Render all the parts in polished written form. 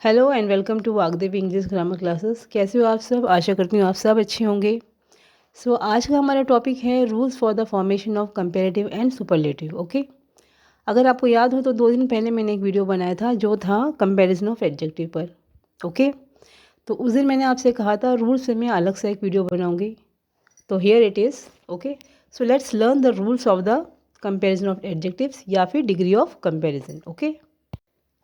Hello and welcome to Vagdevi English grammar classes. कैसे हो आप सब? आशा करती हूँ आप सब अच्छे होंगे। आज का हमारा टॉपिक है rules for the formation of comparative and superlative. Okay, अगर आपको याद हो तो 2 दिन पहले मैंने एक वीडियो बनाया था जो था कंपैरिजन ऑफ एडजेक्टिव पर। ओके, तो उस दिन मैंने आपसे कहा था रूल्स से मैं अलग से एक वीडियो बनाऊँगी। तो here it is. Okay, so let's learn the rules of the comparison of adjectives या फिर degree of comparison. Okay,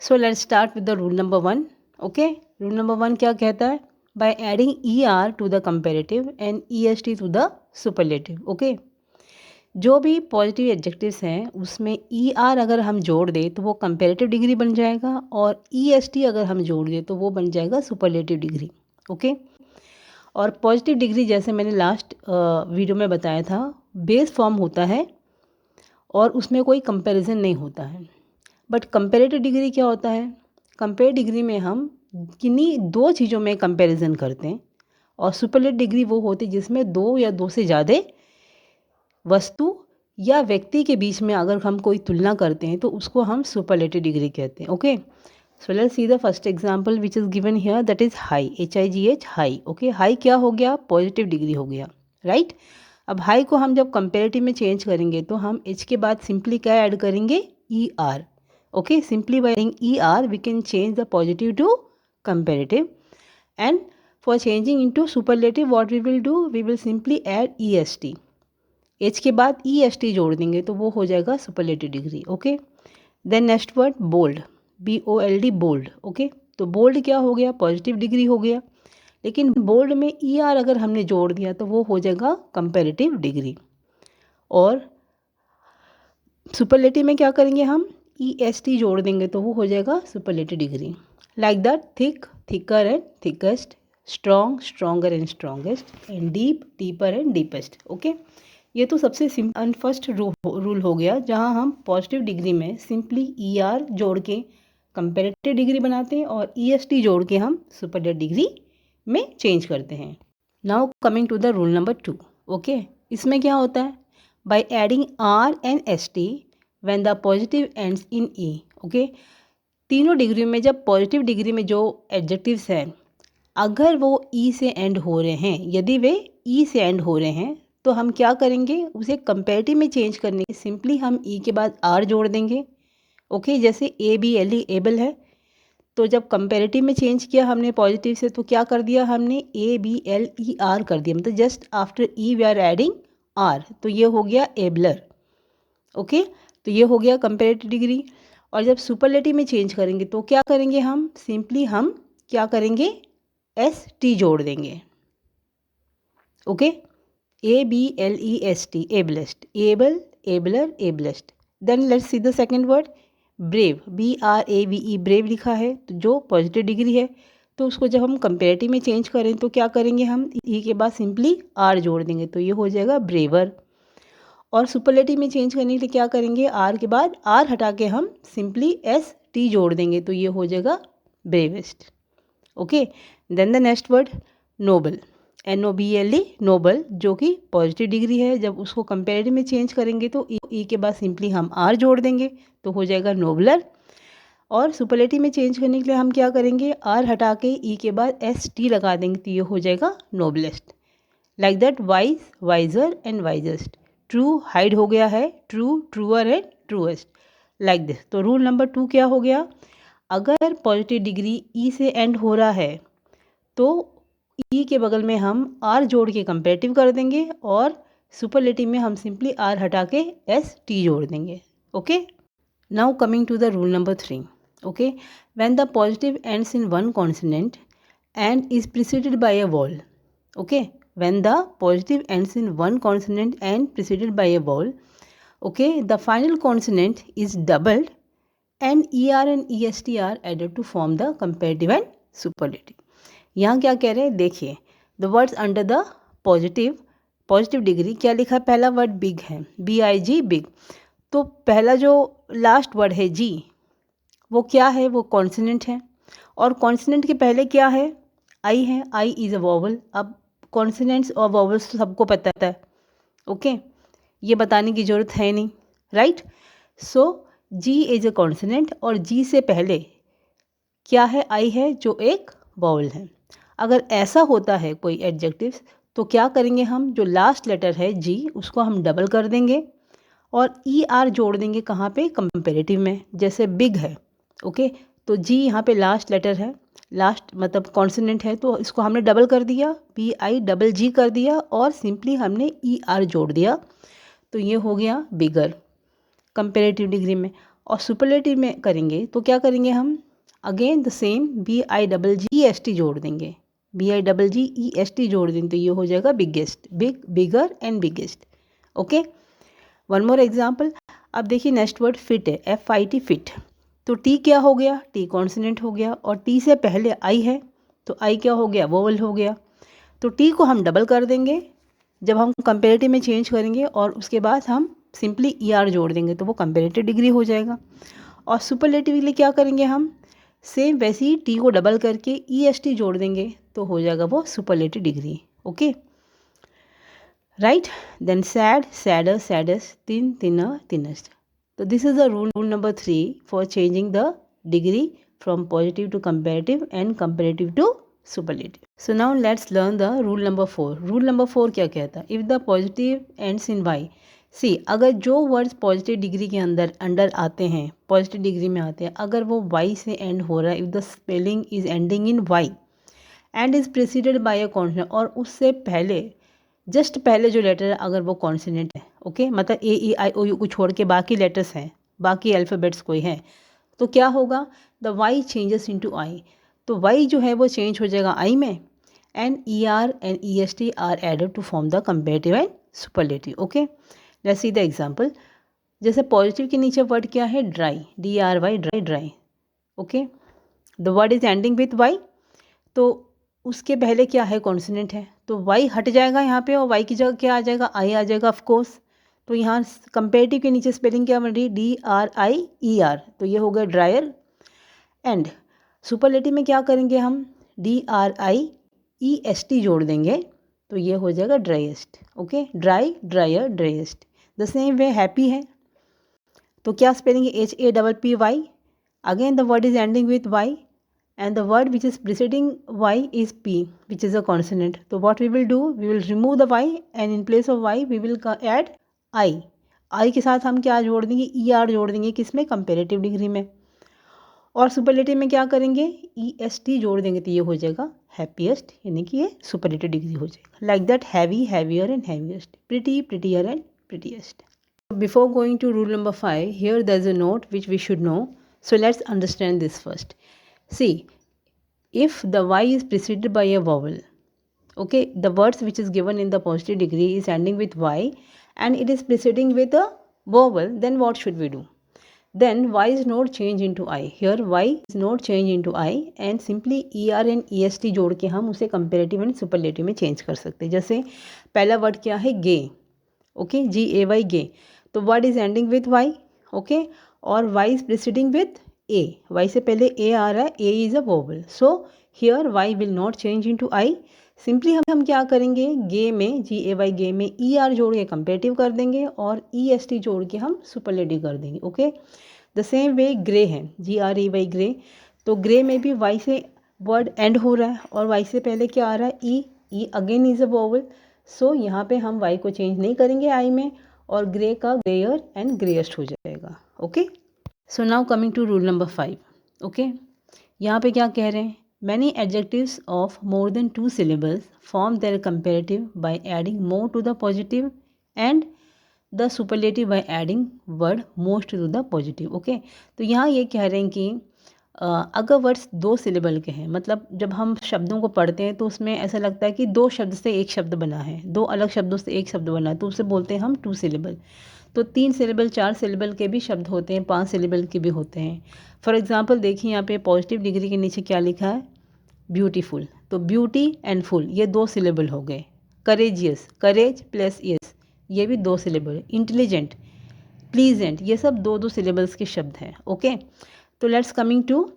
so let's start with the rule number 1। Okay, rule number 1 क्या कहता है? By adding E R to the comparative and E S T to the superlative. Okay, जो भी positive adjectives हैं उसमें E R अगर हम जोड़ दें तो वो कंपेरेटिव डिग्री बन जाएगा, और ई एस टी अगर हम जोड़ दें तो वो बन जाएगा सुपरलेटिव डिग्री। ओके, और पॉजिटिव डिग्री जैसे मैंने लास्ट वीडियो में बताया था बेस फॉर्म होता है और उसमें कोई कंपैरिजन नहीं होता है। बट कंपेरेटिव डिग्री क्या होता है? कंपेयर डिग्री में हम किन्हीं दो चीज़ों में कंपैरिजन करते हैं, और सुपरलेटिव डिग्री वो होती है जिसमें दो या दो से ज़्यादा वस्तु या व्यक्ति के बीच में अगर हम कोई तुलना करते हैं तो उसको हम सुपरलेटिव डिग्री कहते हैं। Okay, so let's see the first example which is given here, that is high, HIGH, high. Okay, high क्या हो गया? पॉजिटिव डिग्री हो गया, राइट। अब हाई को हम जब कंपेरेटिव में चेंज करेंगे तो हम एच के बाद सिंपली क्या ऐड करेंगे? E R. Okay, simply by adding ER we can change the positive to comparative, and for changing into superlative what we will do, we will simply add EST। H के बाद EST जोड़ देंगे तो वो हो जाएगा superlative degree. Okay, then next word bold, BOLD, bold. Okay, तो bold क्या हो गया? पॉजिटिव डिग्री हो गया, लेकिन बोल्ड में ER अगर हमने जोड़ दिया तो वो हो जाएगा कंपेरेटिव डिग्री। और सुपरलेटिव में क्या करेंगे? हम EST जोड़ देंगे तो वो हो जाएगा superlative degree. Like that thick, thicker and thickest, strong, stronger and strongest, and deep, deeper and deepest. Okay, ये तो सबसे सिंपल एंड फर्स्ट रूल हो गया जहाँ हम पॉजिटिव डिग्री में सिंपली ER जोड़ के कंपेरेटिव डिग्री बनाते हैं और EST जोड़ के हम सुपरलेटिव डिग्री में चेंज करते हैं। Now coming to the rule number 2। Okay, इसमें क्या होता है? By adding R and ST when the positive ends in E। Okay, तीनों डिग्री में जब पॉजिटिव डिग्री में जो एडजेक्टिव्स हैं अगर वो E से एंड हो रहे हैं, यदि वे E से एंड हो रहे हैं तो हम क्या करेंगे? उसे कंपेरेटिव में चेंज करने के सिंपली हम E के बाद R जोड़ देंगे। ओके, जैसे ABLE, एबल है, तो जब कंपेरेटिव में चेंज किया हमने पॉजिटिव से तो क्या कर दिया हमने? ABLER कर दिया, मतलब just after E we are adding R, तो ये हो गया एबलर। ओके, तो ये हो गया कंपेरेटिव डिग्री। और जब सुपरलेटिव में चेंज करेंगे तो क्या करेंगे? हम सिंपली हम क्या करेंगे? ST जोड़ देंगे। Okay, ABLEST, ablest, able, abler, ablest. Then let's see the second word brave, BRAVE, brave लिखा है, तो जो पॉजिटिव डिग्री है तो उसको जब हम कंपेरेटिव में चेंज करें तो क्या करेंगे? हम ई के बाद सिंपली R जोड़ देंगे तो ये हो जाएगा ब्रेवर। और सुपरलेटिव में चेंज करने के लिए क्या करेंगे? R के बाद R हटा के हम सिंपली ST जोड़ देंगे तो ये हो जाएगा bravest. Okay, then the next word noble, NOBLE, noble, जो कि पॉजिटिव डिग्री है, जब उसको कंपेरेटिव में चेंज करेंगे तो ई के बाद सिंपली हम R जोड़ देंगे तो हो जाएगा नोबलर। और सुपरलेटिव में चेंज करने के लिए हम क्या करेंगे? R हटा के ई के बाद ST लगा देंगे तो ये हो जाएगा noblest. Like that wise, wiser and wisest, true, हाइड हो गया है, true, truer and truest, like this. तो रूल नंबर 2 क्या हो गया? अगर पॉजिटिव डिग्री E से एंड हो रहा है तो E के बगल में हम R जोड़ के कंपेरेटिव कर देंगे, और सुपरलेटिव में हम सिंपली R हटा के ST जोड़ देंगे। Okay, now coming to the rule number 3। Okay, when the positive ends in one consonant and is preceded by a vowel. Okay, when the positive ends in one consonant and preceded by a vowel, okay, the final consonant is doubled and ER and EST are added to form the comparative and superlative। यहाँ क्या कह रहे हैं? देखिए, the words under the positive degree क्या लिखा है? पहला वर्ड बिग है, BIG, बिग। तो पहला जो लास्ट वर्ड है G, वो क्या है? वो कॉन्सोनेंट है, और कॉन्सोनेंट के पहले क्या है? आई है, आई इज़ अ वॉवल। अब कॉन्सोनेंट्स और वॉवल्स तो सबको पता है। ओके, ये बताने की ज़रूरत है नहीं, right. So G is a consonant, और जी से पहले क्या है? आई है, जो एक वावल है। अगर ऐसा होता है कोई एडजेक्टिव्स, तो क्या करेंगे हम? जो लास्ट लेटर है जी, उसको हम डबल कर देंगे और ई आर जोड़ देंगे। कहाँ पे? कंपेरेटिव में। जैसे बिग है, ओके, तो जी यहाँ पे लास्ट लेटर है, लास्ट मतलब कॉन्सोनेंट है, तो इसको हमने डबल कर दिया, पी आई डबल जी कर दिया और सिंपली हमने ई आर जोड़ दिया, तो ये हो गया बिगर कंपेरेटिव डिग्री में। और सुपरलेटिव में करेंगे तो क्या करेंगे हम? Again the same, B I double G S T जोड़ देंगे, B I double G E S T जोड़ देंगे, तो ये हो जाएगा biggest, big, bigger and biggest. Okay, one more example. अब देखिए नेक्स्ट वर्ड फिट है, एफ आई टी फिट। तो टी क्या हो गया? टी कॉन्सोनेंट हो गया और टी से पहले आई है, तो आई क्या हो गया? वोवल हो गया। तो टी को हम डबल कर देंगे जब हम कंपेरेटिव में चेंज करेंगे और उसके बाद हम सिंपली ई आर जोड़ देंगे, तो वो कंपेरेटिव डिग्री हो जाएगा। और सुपरलेटिव के लिए क्या करेंगे हम? सेम वैसे ही टी को डबल करके ई एस टी जोड़ देंगे, तो हो जाएगा वो superlative degree. Okay, right. Then sad, sadder, saddest, thin, thinner, thinnest. So this is the rule number 3 for changing the degree from positive to comparative and comparative to superlative. So now let's learn the rule number 4. Rule number 4 क्या कहता है? If the positive ends in y, see अगर जो words positive degree के under आते हैं, positive degree में आते हैं, अगर वो y से एंड हो रहा है, if the spelling is ending in y and is preceded by a consonant, और उससे पहले जस्ट पहले जो लेटर है अगर वो कॉन्सोनेंट है, ओके, मतलब ए ई आई ओ यू को छोड़ के बाकी लेटर्स हैं, बाकी अल्फ़ाबेट्स कोई हैं, तो क्या होगा? The Y changes into I, तो वाई जो है वो चेंज हो जाएगा आई में, and E R and E S T are added to form the comparative and superlative. Okay, let's see the example. जैसे पॉजिटिव के नीचे वर्ड क्या है? Dry, D R Y, dry, dry. Okay, the word is ending with Y, तो उसके पहले क्या है? कॉन्सोनेंट है, तो वाई हट जाएगा यहाँ पे और वाई की जगह क्या आ जाएगा? आई आ जाएगा ऑफ कोर्स। तो यहाँ कंपेरेटिव के नीचे स्पेलिंग क्या बन रही? D R I E R, तो ये हो गया ड्रायर। एंड सुपरलेटिव में क्या करेंगे हम? D R I E S T जोड़ देंगे, तो ये हो जाएगा driest. Okay, dry, drier, driest. The same way happy है, तो क्या स्पेलिंग है? H A double P Y, again the word is ending with Y and the word which is preceding y is p, which is a consonant. So what we will do, we will remove the y and in place of y we will add i. i के साथ हम क्या जोड़ देंगे? E R जोड़ देंगे, किसमें? Comparative degree में। और सुपरलेटिव में क्या करेंगे? ई एस टी जोड़ देंगे, तो ये हो जाएगा हैप्पीएस्ट, यानी कि ये सुपरलेटिव डिग्री हो जाएगा। Like that heavy, heavier and heaviest, pretty, prettier and prettiest. Before going to rule number 5, here there is a note which we should know, so let's understand this first. See, if the y is preceded by a vowel, okay, the words which is given in the positive degree is ending with y and it is preceding with a vowel, then what should we do? Then y is not changed into I. Here y is not changed into I and simply er and est जोड़ के हम उसे comparative and superlative में change कर सकते हैं। जैसे पहला वर्ड क्या है? गे, ओके, जी ए वाई, गे, तो word is ending with y, okay, और y is preceding with A, Y से पहले ए आ रहा है, A is a vowel, so here Y will not change into I. Simply हम क्या करेंगे? गे में, जी ए वाई, गे में ई आर जोड़ के कंपेरेटिव कर देंगे और ई एस टी जोड़ के हम सुपरलेटिव कर देंगे। Okay, the same way grey है, जी आर ई वाई, ग्रे, तो ग्रे में भी वाई से वर्ड एंड हो रहा है और वाई से पहले क्या आ रहा है? ई, ई अगेन इज़ अ वोवल, सो यहाँ पे हम वाई को चेंज नहीं करेंगे आई में और ग्रे का ग्रेयर एंड ग्रेएस्ट हो जाएगा। Okay, so now coming to rule number 5. Okay, यहाँ पे क्या कह रहे हैं? Many adjectives of more than 2 syllables form their comparative by adding more to the positive and the superlative by adding word most to the positive. Okay, तो यहाँ ये कह रहे हैं कि अगर वर्ड्स 2 syllable के हैं, मतलब जब हम शब्दों को पढ़ते हैं तो उसमें ऐसा लगता है कि 2 शब्द से एक शब्द बना है, 2 अलग शब्दों से एक शब्द बना है, तो उसे बोलते हैं हम 2 syllable। तो 3 syllable, 4 syllable के भी शब्द होते हैं, 5 syllable के भी होते हैं। फॉर एग्जांपल देखिए यहाँ पे पॉजिटिव डिग्री के नीचे क्या लिखा है? ब्यूटीफुल, तो ब्यूटी एंड फुल ये 2 syllable हो गए। करेजियस, करेज प्लस यस, ये भी 2 syllable। इंटेलिजेंट, प्लीजेंट, ये सब 2-2 syllables के शब्द हैं। Okay, so let's coming to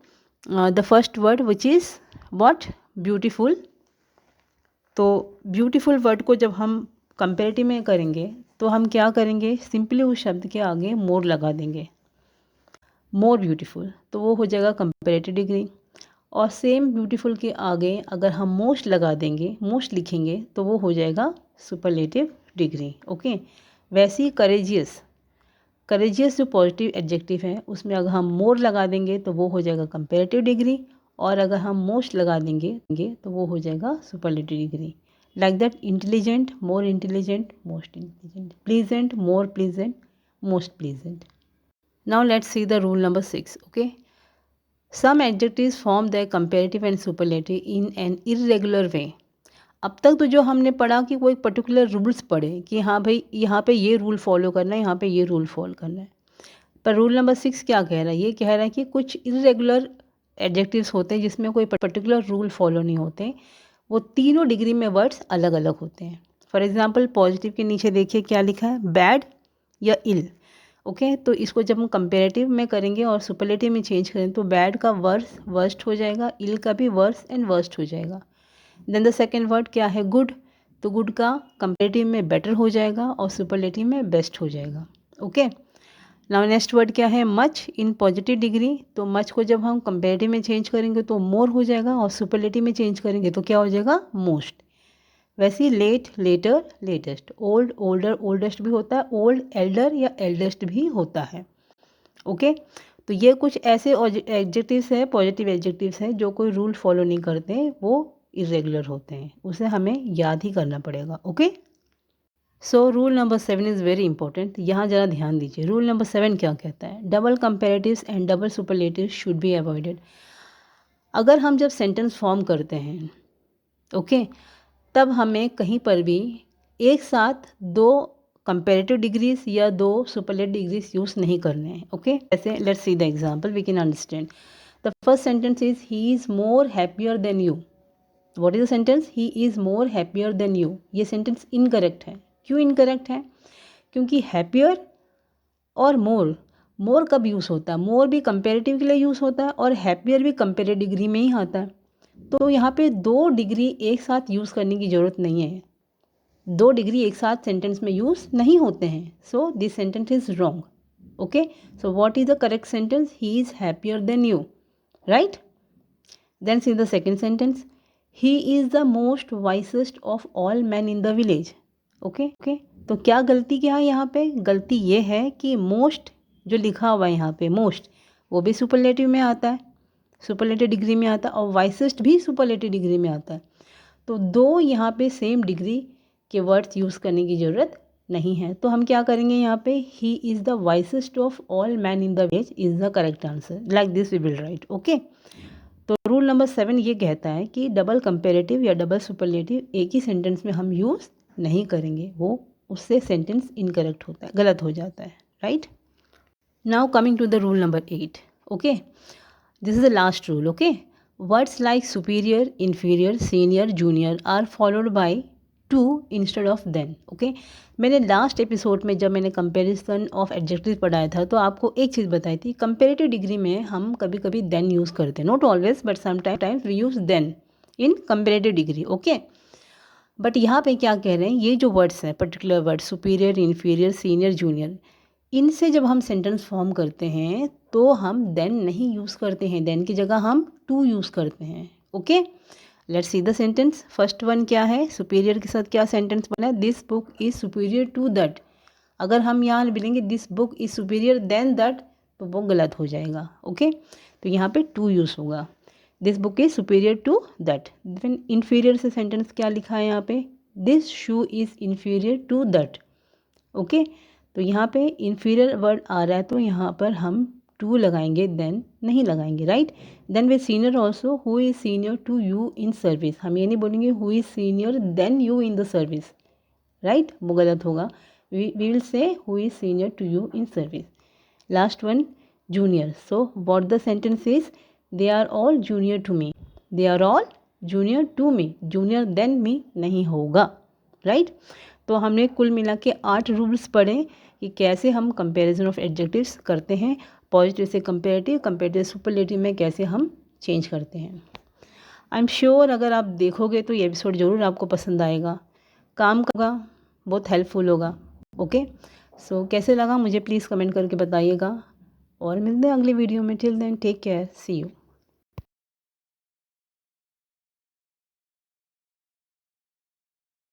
the first word which is what? Beautiful. तो ब्यूटीफुल वर्ड को जब हम कंपेरेटिव में करेंगे तो हम क्या करेंगे? सिंपली उस शब्द के आगे मोर लगा देंगे, मोर ब्यूटीफुल, तो वो हो जाएगा कंपेरेटिव डिग्री। और सेम ब्यूटीफुल के आगे अगर हम मोस्ट लगा देंगे, मोस्ट लिखेंगे, तो वो हो जाएगा सुपरलेटिव डिग्री। ओके, वैसे ही करेजियस, करेजियस जो पॉजिटिव एडजेक्टिव है उसमें अगर हम मोर लगा देंगे तो वो हो जाएगा कंपेरेटिव डिग्री, और अगर हम मोस्ट लगा देंगे तो वो हो जाएगा superlative degree. Like that, intelligent, more intelligent, most intelligent, pleasant, more pleasant, most pleasant. Now let's see the rule number 6। Okay, some adjectives form the comparative and superlative in an irregular way. अब तक तो जो हमने पढ़ा कि वो एक particular rules पढ़े कि हाँ भाई यहाँ पे ये रूल फॉलो करना है, यहाँ पे ये रूल फॉलो करना है। पर रूल नंबर 6 क्या कह रहा है? ये कह रहा है कि कुछ इरेगुलर एडजेक्टिव्स होते हैं जिसमें कोई पर्टिकुलर रूल फॉलो नहीं होते, वो तीनों डिग्री में वर्ड्स अलग अलग होते हैं। फॉर एग्जांपल, पॉजिटिव के नीचे देखिए क्या लिखा है, बैड या इल। ओके, तो इसको जब हम कंपेरेटिव में करेंगे और सुपरलेटिव में चेंज करें तो बैड का वर्स वर्स्ट हो जाएगा, इल का भी वर्स एंड वर्स्ट हो जाएगा। देन द सेकेंड वर्ड क्या है, गुड, तो गुड का कंपेरेटिव में बेटर हो जाएगा और सुपरलेटिव में बेस्ट हो जाएगा। ओके, नाउ नेक्स्ट वर्ड क्या है, मच इन पॉजिटिव डिग्री, तो मच को जब हम कंपेरेटिव में चेंज करेंगे तो मोर हो जाएगा और सुपरलेटिव में चेंज करेंगे तो क्या हो जाएगा, मोस्ट। वैसे ही late, later, latest, old, older, oldest भी होता है, ओल्ड, एल्डर या एल्डेस्ट भी होता है। ओके, तो ये कुछ ऐसे एडजेक्टिव्स हैं, पॉजिटिव एडजेक्टिव्स हैं जो कोई रूल फॉलो नहीं करते, वो इरेगुलर होते हैं, उसे हमें याद ही करना पड़ेगा। Okay, so rule number 7 is very important. यहाँ ज़रा ध्यान दीजिए, रूल नंबर 7 क्या कहता है, double comparatives and double superlatives should be avoided. अगर हम जब सेंटेंस फॉर्म करते हैं, ओके, तब हमें कहीं पर भी एक साथ दो कंपेरेटिव डिग्रीज या दो सुपरलेटिव डिग्रीज यूज़ नहीं करने हैं। ओके, ऐसे let's see the example, we can understand. The first sentence is he is more happier than you. What is the sentence, he is more happier than you. ये sentence incorrect है। क्यों incorrect है? क्योंकि happier और मोर, मोर कब use होता है, मोर भी कंपेरेटिव के लिए यूज़ होता है और हैप्पियर भी कंपेरेटिव डिग्री में ही आता है। तो यहाँ पे दो डिग्री एक साथ यूज़ करने की ज़रूरत नहीं है, दो डिग्री एक साथ सेंटेंस में यूज़ नहीं होते हैं। So this sentence is wrong. Okay, so what is the correct sentence, he is happier than you, right. Then see the second sentence, he is the most wisest of all man in the village. Okay okay, तो क्या गलती क्या है यहाँ पे, गलती ये है कि मोस्ट जो लिखा हुआ है यहाँ पे, मोस्ट, वो भी सुपरलेटिव में आता है, सुपरलेटिव डिग्री में आता है, और वाइसेस्ट भी सुपरलेटिव डिग्री में आता है। तो दो यहाँ पे सेम डिग्री के वर्ड्स यूज़ करने की ज़रूरत नहीं है। तो हम क्या करेंगे यहाँ पे, he is the wisest of all man in the village is the correct answer. Like this we will write. Okay, तो रूल नंबर 7 ये कहता है कि डबल कंपेरेटिव या डबल सुपरलेटिव एक ही सेंटेंस में हम यूज़ नहीं करेंगे, वो उससे सेंटेंस इनकरेक्ट होता है, गलत हो जाता है, right. Now coming to the rule number 8। Okay, this is the last rule. Okay, words like superior, inferior, senior, junior are followed by to instead of then. Okay, मैंने लास्ट एपिसोड में जब मैंने कंपैरिजन ऑफ एडजेक्टिव पढ़ाया था तो आपको एक चीज़ बताई थी, कंपेरेटिव डिग्री में हम कभी कभी देन यूज़ करते हैं, not always but sometimes we use than in comparative degree. Okay, but यहाँ पे क्या कह रहे हैं, ये जो वर्ड्स हैं, particular word superior, inferior, senior, junior, इनसे जब हम सेंटेंस फॉर्म करते हैं तो हम देन नहीं यूज़ करते हैं, देन की जगह हम टू यूज़ करते हैं। Okay, let's see the sentence. First one क्या है, सुपीरियर के साथ क्या सेंटेंस बना है, this book is superior to that. अगर हम यहाँ बोलेंगे this book is superior than that तो वो गलत हो जाएगा। ओके, तो यहाँ पे टू यूज़ होगा, this book is superior to that. Then inferior से सेंटेंस क्या लिखा है यहाँ पे, this shoe is inferior to that. Okay, तो यहाँ पे इन्फीरियर वर्ड आ रहा है तो यहाँ पर हम टू लगाएंगे, देन नहीं लगाएंगे, right. Then way senior also, who is senior to you in service, हम ये नहीं बोलेंगे who is senior than you in the service, right, वो गलत होगा। We will say who is senior to you in service. Last one junior, so what the sentence is, they are all junior to me, they are all junior to me, junior than me नहीं होगा, right. तो हमने कुल मिला के 8 rules पढ़े कि कैसे हम कंपैरिजन ऑफ एडजेक्टिव्स करते हैं, पॉजिटिव से कंपेरेटिव, कंपेरेटिव सुपरलेटिव में कैसे हम चेंज करते हैं। आई एम श्योर अगर आप देखोगे तो ये एपिसोड ज़रूर आपको पसंद आएगा, काम होगा, बहुत हेल्पफुल होगा। ओके, सो कैसे लगा मुझे प्लीज़ कमेंट करके बताइएगा और मिलते हैं अगली वीडियो में। Till then take care, see you.